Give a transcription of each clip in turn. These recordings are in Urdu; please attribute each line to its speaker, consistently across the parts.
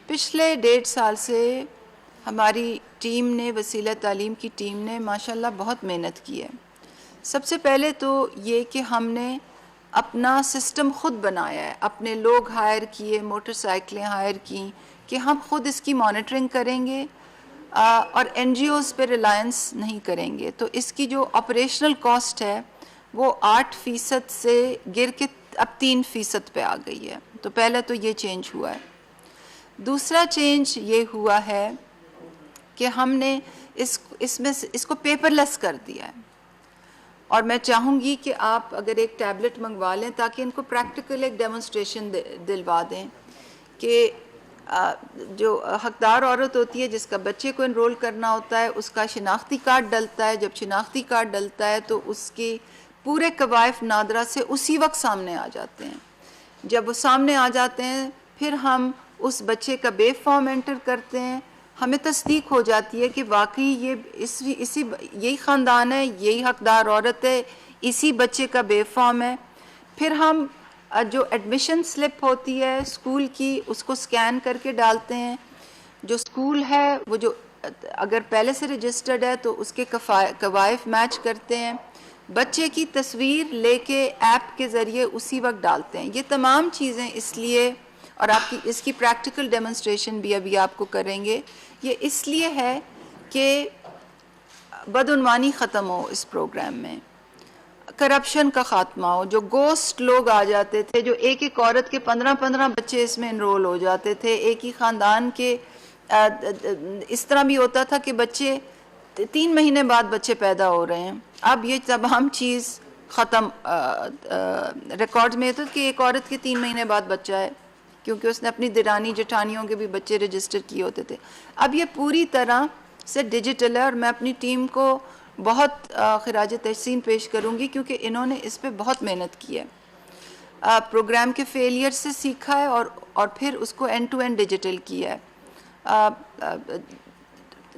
Speaker 1: پچھلے 1.5 سال سے ہماری ٹیم نے، وسیلہ تعلیم کی ٹیم نے ماشاءاللہ بہت محنت کی ہے۔ سب سے پہلے تو یہ کہ ہم نے اپنا سسٹم خود بنایا ہے، اپنے لوگ ہائر کیے، موٹر سائیکلیں ہائر کیں کہ ہم خود اس کی مانیٹرنگ کریں گے اور این جی اوز پہ ریلائنس نہیں کریں گے۔ تو اس کی جو آپریشنل کاسٹ ہے وہ 8% سے گر کے اب 3% پہ آ گئی ہے۔ تو پہلا تو یہ چینج ہوا ہے۔ دوسرا چینج یہ ہوا ہے کہ ہم نے اس کو پیپر لیس کر دیا ہے، اور میں چاہوں گی کہ آپ اگر ایک ٹیبلٹ منگوا لیں تاکہ ان کو پریکٹیکل ایک ڈیمونسٹریشن دلوا دیں کہ جو حقدار عورت ہوتی ہے جس کا بچے کو انرول کرنا ہوتا ہے، اس کا شناختی کارڈ ڈلتا ہے۔ جب شناختی کارڈ ڈلتا ہے تو اس کی پورے قوائف نادرہ سے اسی وقت سامنے آ جاتے ہیں۔ جب وہ سامنے آ جاتے ہیں پھر ہم اس بچے کا بے فارم انٹر کرتے ہیں، ہمیں تصدیق ہو جاتی ہے کہ واقعی یہی خاندان ہے، یہی حقدار عورت ہے، اسی بچے کا بے فارم ہے۔ پھر ہم جو ایڈمیشن سلپ ہوتی ہے اسکول کی، اس کو سکین کر کے ڈالتے ہیں۔ جو اسکول ہے وہ جو اگر پہلے سے رجسٹرڈ ہے تو اس کے قوائف میچ کرتے ہیں، بچے کی تصویر لے کے ایپ کے ذریعے اسی وقت ڈالتے ہیں۔ یہ تمام چیزیں اس لیے، اور اس کی پریکٹیکل ڈیمونسٹریشن بھی ابھی آپ کو کریں گے، یہ اس لیے ہے کہ بدعنوانی ختم ہو اس پروگرام میں، کرپشن کا خاتمہ ہو۔ جو گوسٹ لوگ آ جاتے تھے، جو ایک عورت کے 15 بچے اس میں انرول ہو جاتے تھے، ایک ہی خاندان کے، اس طرح بھی ہوتا تھا کہ بچے 3 مہینے بعد بچے پیدا ہو رہے ہیں۔ اب یہ تمام چیز ختم، ریکارڈ میں تو کہ ایک عورت کے 3 مہینے بعد بچہ ہے، کیونکہ اس نے اپنی دیرانی جٹھانیوں کے بھی بچے رجسٹر کیے ہوتے تھے۔ اب یہ پوری طرح سے ڈیجیٹل ہے، اور میں اپنی ٹیم کو بہت خراج تحسین پیش کروں گی کیونکہ انہوں نے اس پہ بہت محنت کی ہے۔ پروگرام کے فیلئر سے سیکھا ہے اور پھر اس کو اینڈ ٹو اینڈ ڈیجیٹل کیا ہے۔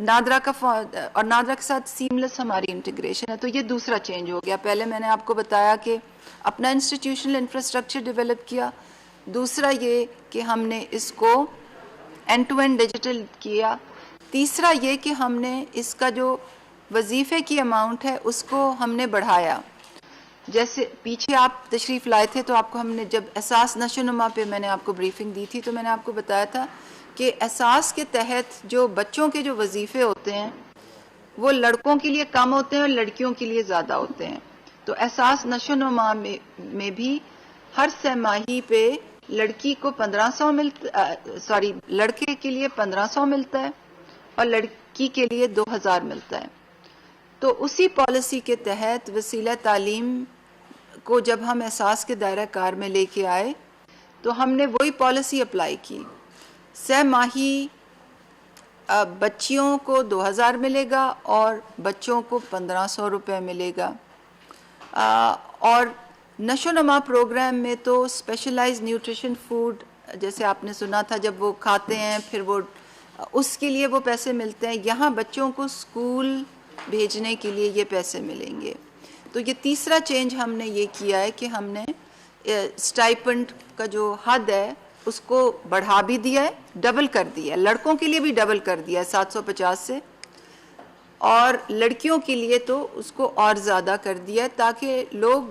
Speaker 1: نادرا اور نادرا کے ساتھ سیملیس ہماری انٹیگریشن ہے۔ تو یہ دوسرا چینج ہو گیا۔ پہلے میں نے آپ کو بتایا کہ اپنا انسٹیٹیوشنل انفراسٹرکچر ڈیولپ کیا، دوسرا یہ کہ ہم نے اس کو اینڈ ٹو اینڈ ڈیجیٹل کیا، تیسرا یہ کہ ہم نے اس کا جو وظیفے کی اماؤنٹ ہے اس کو ہم نے بڑھایا۔ جیسے پیچھے آپ تشریف لائے تھے تو آپ کو ہم نے جب احساس نشو و نما پہ میں نے آپ کو بریفنگ دی تھی تو میں نے آپ کو بتایا تھا کہ احساس کے تحت جو بچوں کے جو وظیفے ہوتے ہیں وہ لڑکوں کے لیے کم ہوتے ہیں اور لڑکیوں کے لیے زیادہ ہوتے ہیں۔ تو احساس نشو و نما میں بھی ہر سہ ماہی پہ لڑکی کو 1500 لڑکے کے لیے 1500 ملتا ہے اور لڑکی کے لیے 2000 ملتا ہے۔ تو اسی پالیسی کے تحت وسیلہ تعلیم کو جب ہم احساس کے دائرہ کار میں لے کے آئے تو ہم نے وہی پالیسی اپلائی کی۔ سہ ماہی بچیوں کو 2000 ملے گا اور بچوں کو 1500 روپے ملے گا۔ اور نشو و نما پروگرام میں تو اسپیشلائز نیوٹریشن فوڈ جیسے آپ نے سنا تھا، جب وہ کھاتے ہیں پھر وہ اس کے لیے وہ پیسے ملتے ہیں، یہاں بچوں کو اسکول بھیجنے کے لیے یہ پیسے ملیں گے۔ تو یہ تیسرا چینج ہم نے یہ کیا ہے کہ ہم نے اسٹائپنڈ کا جو حد ہے اس کو بڑھا بھی دیا ہے، ڈبل کر دیا ہے، لڑکوں کے لیے بھی ڈبل کر دیا ہے 750 سے، اور لڑکیوں کے لیے تو اس کو اور زیادہ کر دیا ہے تاکہ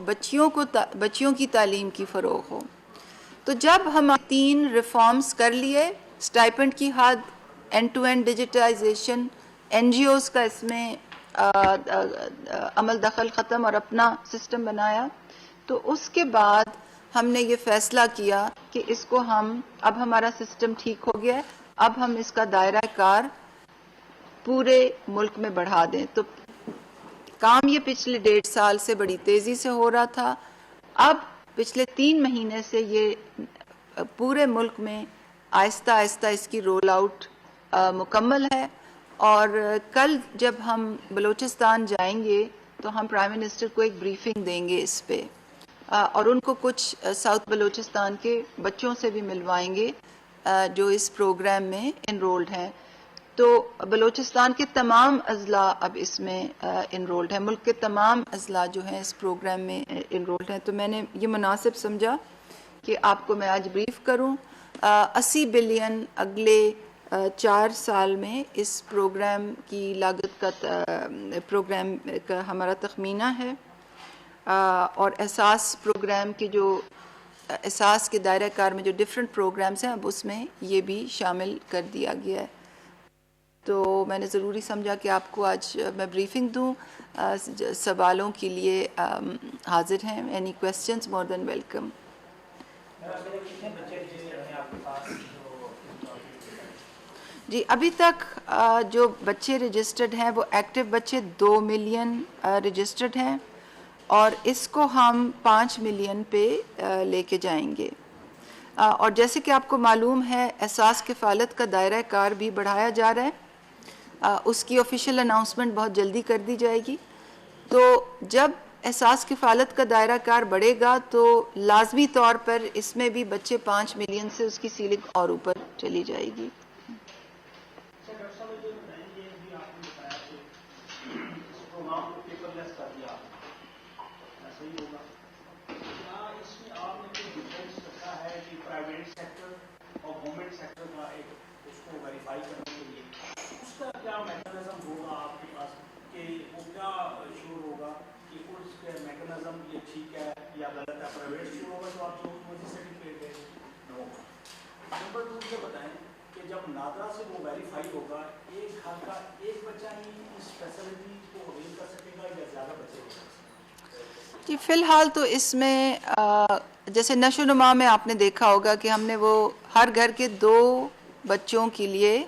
Speaker 1: بچیوں کی تعلیم کی فروغ ہو۔ تو جب ہم 3 ریفارمز کر لیے، اسٹائپنڈ کی حد، end to end digitization, NGOs کا اس میں عمل دخل ختم اور اپنا سسٹم بنایا، تو اس کے بعد ہم نے یہ فیصلہ کیا کہ اس کو اب ہمارا سسٹم ٹھیک ہو گیا ہے، اب ہم اس کا دائرہ کار پورے ملک میں بڑھا دیں۔ تو کام یہ پچھلے 1.5 سال سے بڑی تیزی سے ہو رہا تھا، اب پچھلے 3 مہینے سے یہ پورے ملک میں آہستہ آہستہ اس کی رول آؤٹ مکمل ہے، اور کل جب ہم بلوچستان جائیں گے تو ہم پرائم منسٹر کو ایک بریفنگ دیں گے اس پہ، اور ان کو کچھ ساؤتھ بلوچستان کے بچوں سے بھی ملوائیں گے جو اس پروگرام میں انرولڈ ہیں۔ تو بلوچستان کے تمام اضلاع اب اس میں انرولڈ ہیں، ملک کے تمام اضلاع جو ہیں اس پروگرام میں انرولڈ ہیں۔ تو میں نے یہ مناسب سمجھا کہ آپ کو میں آج بریف کروں۔ 80 بلین اگلے 4 سال میں اس پروگرام کی لاگت کا پروگرام کا ہمارا تخمینہ ہے، اور احساس پروگرام کے جو احساس کے دائرہ کار میں جو ڈیفرنٹ پروگرامز ہیں اب اس میں یہ بھی شامل کر دیا گیا ہے۔ تو میں نے ضروری سمجھا کہ آپ کو آج میں بریفنگ دوں، سوالوں کے لیے حاضر ہیں، اینی کویسچنز مور دین ویلکم۔ جی ابھی تک جو بچے رجسٹرڈ ہیں وہ ایکٹیو بچے 2 ملین رجسٹرڈ ہیں، اور اس کو ہم 5 ملین پہ لے کے جائیں گے، اور جیسے کہ آپ کو معلوم ہے احساس کفالت کا دائرہ کار بھی بڑھایا جا رہا ہے، اس کی آفیشیل اناؤنسمنٹ بہت جلدی کر دی جائے گی۔ تو جب احساس کفالت کا دائرہ کار بڑھے گا تو لازمی طور پر اس میں بھی بچے 5 ملین سے اس کی سیلنگ اور اوپر چلی جائے گی۔
Speaker 2: نمبر 2 یہ بتائیں کہ جب نادرا سے وہ ویریفائی ہوگا، ایک گھر کا ایک بچہ ہی اس فیسلٹی کو اویل کر سکے گا یا زیادہ بچے؟
Speaker 1: جی فی الحال تو اس میں جیسے نشو و نما میں آپ نے دیکھا ہوگا کہ ہم نے وہ ہر گھر کے 2 بچوں کے لیے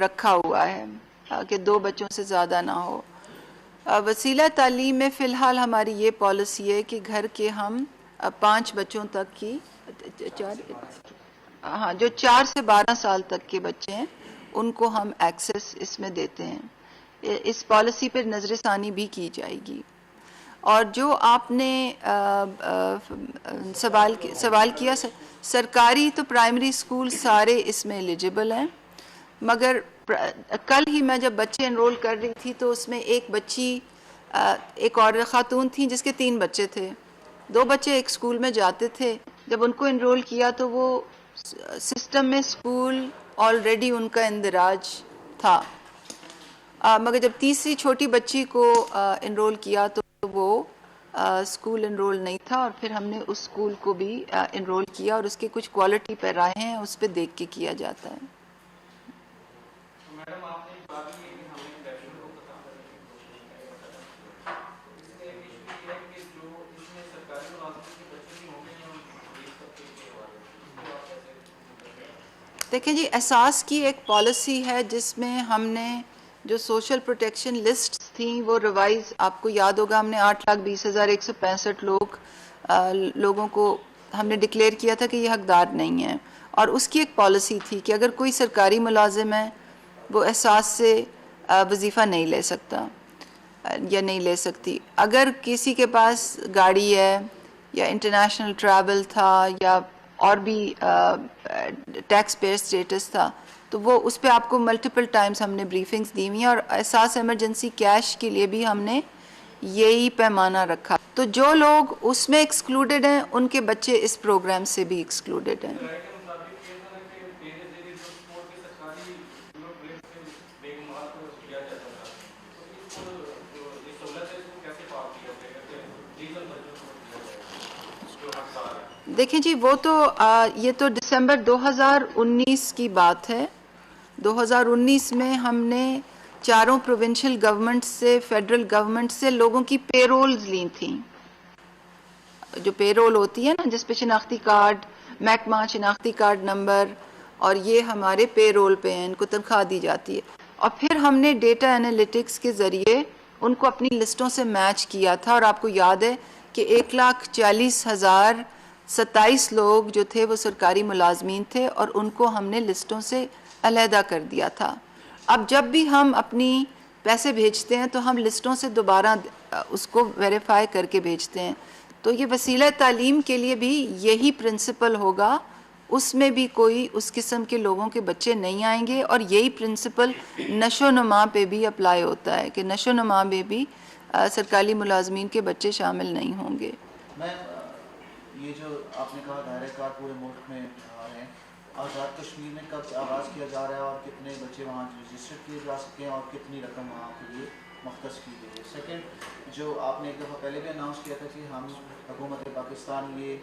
Speaker 1: رکھا ہوا ہے کہ 2 بچوں سے زیادہ نہ ہو۔ وسیلہ تعلیم میں فی الحال ہماری یہ پالیسی ہے کہ گھر کے ہم 5 بچوں تک کی جو 4 سے 12 سال تک کے بچے ہیں ان کو ہم ایکسس اس میں دیتے ہیں۔ اس پالیسی پر نظر ثانی بھی کی جائے گی۔ اور جو آپ نے سوال کیا، سرکاری تو پرائمری اسکول سارے اس میں ایلیجبل ہیں، مگر کل ہی میں جب بچے انرول کر رہی تھی تو اس میں ایک بچی ایک اور خاتون تھی جس کے 3 بچے تھے، 2 بچے ایک اسکول میں جاتے تھے، جب ان کو انرول کیا تو وہ سسٹم میں اسکول آلریڈی ان کا اندراج تھا، مگر جب تیسری چھوٹی بچی کو انرول کیا تو وہ اسکول انرول نہیں تھا، اور پھر ہم نے اس اسکول کو بھی انرول کیا، اور اس کے کچھ کوالٹی پیرائے ہیں اس پہ دیکھ کے کیا جاتا ہے۔
Speaker 3: میڈم آپ نے بات کی کہ ہمیں پیشن کو پتا اس میں ایک ایشو یہ ہے کہ جو اس میں سرکاری ملازمت کے بچے بھی ہوں گے
Speaker 1: دیکھیں جی احساس کی ایک پالیسی ہے جس میں ہم نے جو سوشل پروٹیکشن لسٹ تھیں وہ ریوائز، آپ کو یاد ہوگا ہم نے 8,20,165 لوگوں کو ہم نے ڈکلیئر کیا تھا کہ یہ حقدار نہیں ہیں، اور اس کی ایک پالیسی تھی کہ اگر کوئی سرکاری ملازم ہے وہ احساس سے وظیفہ نہیں لے سکتا یا نہیں لے سکتی، اگر کسی کے پاس گاڑی ہے یا انٹرنیشنل ٹریول تھا یا اور بھی ٹیکس پیئر سٹیٹس تھا تو وہ اس پہ آپ کو ملٹیپل ٹائمز ہم نے بریفنگز دی ہوئی ہیں، اور احساس ایمرجنسی کیش کے لیے بھی ہم نے یہی پیمانہ رکھا، تو جو لوگ اس میں ایکسکلوڈڈ ہیں ان کے بچے اس پروگرام سے بھی ایکسکلوڈڈ ہیں۔ دیکھیں جی وہ تو یہ تو دسمبر 2019 کی بات ہے، 2019 میں ہم نے 4 پروونشل گورنمنٹ سے، فیڈرل گورنمنٹ سے لوگوں کی پے رولز لی تھیں، جو پے رول ہوتی ہے نا جس پہ شناختی کارڈ، محکمہ شناختی کارڈ نمبر، اور یہ ہمارے پے رول پہ ہیں، ان کو تنخواہ دی جاتی ہے، اور پھر ہم نے ڈیٹا انالیٹکس کے ذریعے ان کو اپنی لسٹوں سے میچ کیا تھا، اور آپ کو یاد ہے کہ 1,40,027 لوگ جو تھے وہ سرکاری ملازمین تھے، اور ان کو ہم نے لسٹوں سے علیحدہ کر دیا تھا۔ اب جب بھی ہم اپنی پیسے بھیجتے ہیں تو ہم لسٹوں سے دوبارہ اس کو ویریفائی کر کے بھیجتے ہیں، تو یہ وسیلہ تعلیم کے لیے بھی یہی پرنسپل ہوگا، اس میں بھی کوئی اس قسم کے لوگوں کے بچے نہیں آئیں گے، اور یہی پرنسپل نشو و نما پہ بھی اپلائی ہوتا ہے کہ نشو و نما میں بھی سرکاری ملازمین کے بچے شامل نہیں ہوں گے۔
Speaker 4: میں یہ جو آپ نے کہا دائرہ کار پورے ملک میں ہیں، آزاد کشمیر میں کب آغاز کیا جا رہا ہے اور کتنے بچے وہاں رجسٹر کیے جا سکتے ہیں اور کتنی رقم وہاں کے لیے مختص کی گئی ہے؟ سیکنڈ، جو آپ نے ایک دفعہ پہلے بھی اناؤنس کیا تھا کہ ہم حکومت پاکستان یہ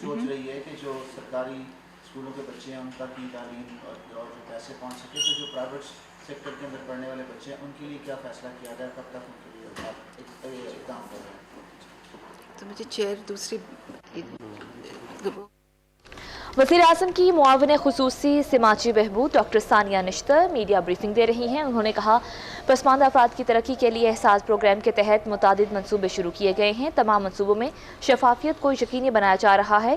Speaker 4: سوچ رہی ہے کہ جو سرکاری اسکولوں کے بچے ہیں ان تک کی تعلیم اور جو پیسے پہنچ سکے، تو جو پرائیویٹ سیکٹر کے اندر پڑھنے والے بچے ہیں ان کے لیے کیا فیصلہ کیا جائے، کب تک ان کے لیے اقدام کر رہے ہیں؟
Speaker 1: تو مجھے چیئر دوسری
Speaker 5: وزیر اعظم کی معاون خصوصی سماجی بہبود ڈاکٹر ثانیہ نشتر میڈیا بریفنگ دے رہی ہیں۔ انہوں نے کہا پسماندہ افراد کی ترقی کے لیے احساس پروگرام کے تحت متعدد منصوبے شروع کیے گئے ہیں۔ تمام منصوبوں میں شفافیت کو یقینی بنایا جا رہا ہے۔